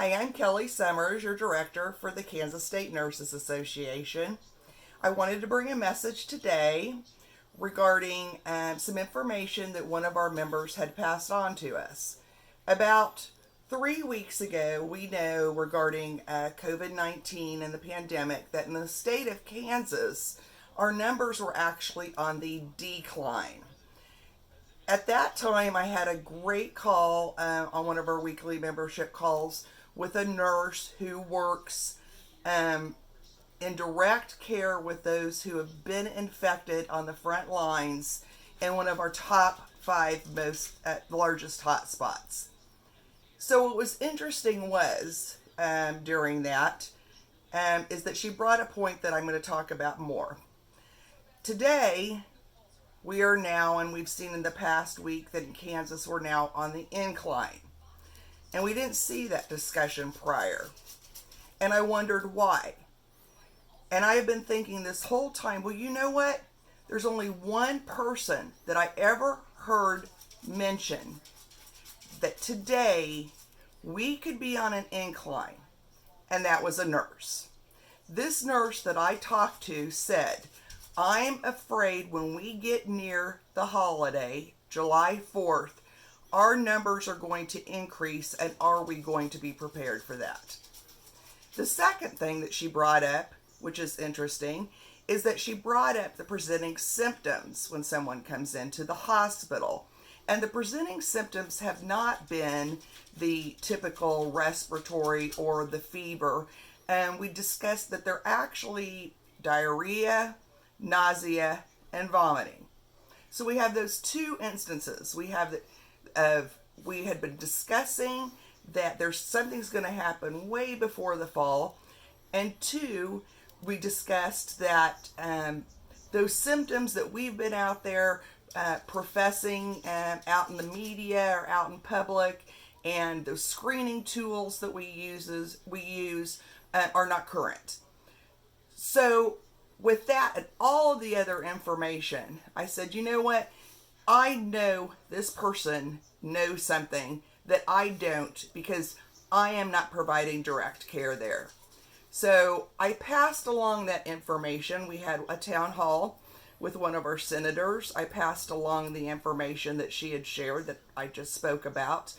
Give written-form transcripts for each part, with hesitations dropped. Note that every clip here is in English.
Hi, I'm Kelly Summers, your director for the Kansas State Nurses Association. I wanted to bring a message today regarding some information that one of our members had passed on to us. About 3 weeks ago, we know regarding COVID-19 and the pandemic that in the state of Kansas, our numbers were actually on the decline. At that time, I had a great call on one of our weekly membership calls with a nurse who works in direct care with those who have been infected on the front lines in one of our top 5 most largest hotspots. So what was interesting was during that is that she brought a point that I'm going to talk about more. Today, we are now, and we've seen in the past week that in Kansas we're now on the incline. And we didn't see that discussion prior. And I wondered why. And I have been thinking this whole time, well, you know what? There's only one person that I ever heard mention that today we could be on an incline, and that was a nurse. This nurse that I talked to said, I'm afraid when we get near the holiday, July 4th, our numbers are going to increase, and are we going to be prepared for that? The second thing that she brought up, which is interesting, is that she brought up the presenting symptoms when someone comes into the hospital. And the presenting symptoms have not been the typical respiratory or the fever. And we discussed that they're actually diarrhea, nausea, and vomiting. So we have those two instances. We have we had been discussing that there's something's going to happen way before the fall, and 2, we discussed that those symptoms that we've been out there professing out in the media or out in public, and those screening tools that we use are not current. So with that and all the other information, I said, you know what? I know this person knows something that I don't, because I am not providing direct care there. So I passed along that information. We had a town hall with one of our senators. I passed along the information that she had shared that I just spoke about.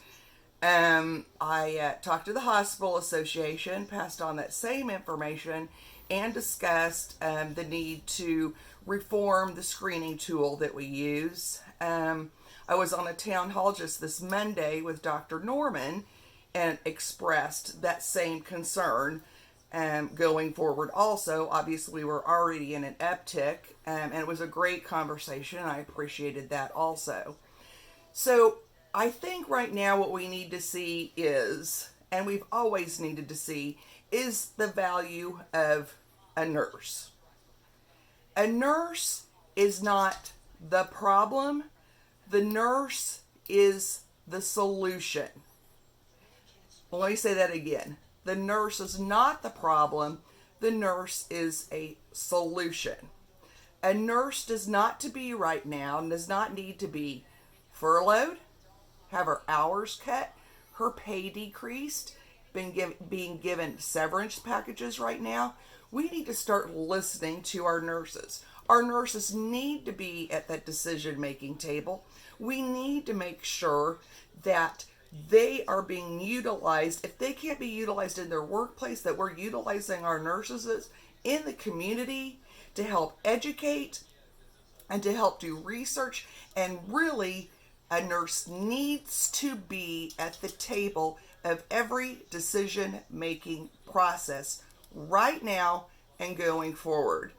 I talked to the hospital association, passed on that same information, and discussed the need to reform the screening tool that we use. I was on a town hall just this Monday with Dr. Norman and expressed that same concern going forward. Also, obviously, we're already in an uptick, and it was a great conversation, and I appreciated that also. So I think right now what we need to see is, and we've always needed to see, is the value of a nurse. A nurse is not the problem. The nurse is the solution. Well, let me say that again. The nurse is not the problem. The nurse is a solution. A nurse does not to be right now, and does not need to be furloughed, have her hours cut, her pay decreased, being given severance packages right now. We need to start listening to our nurses. Our nurses need to be at that decision-making table. We need to make sure that they are being utilized. If they can't be utilized in their workplace, that we're utilizing our nurses in the community to help educate and to help do research. And really, a nurse needs to be at the table of every decision-making process right now and going forward.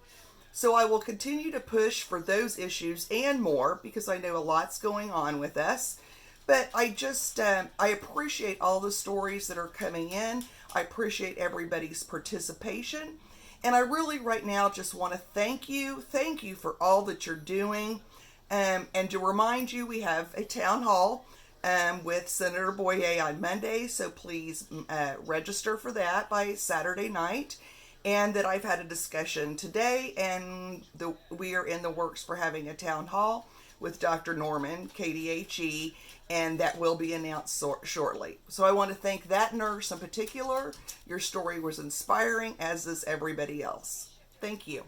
So I will continue to push for those issues and more, because I know a lot's going on with us. But I just, I appreciate all the stories that are coming in. I appreciate everybody's participation. And I really right now just want to thank you. Thank you for all that you're doing. And to remind you, we have a town hall with Senator Boyer on Monday. So please register for that by Saturday night. And that I've had a discussion today, and we are in the works for having a town hall with Dr. Norman, KDHE, and that will be announced shortly. So I want to thank that nurse in particular. Your story was inspiring, as is everybody else. Thank you.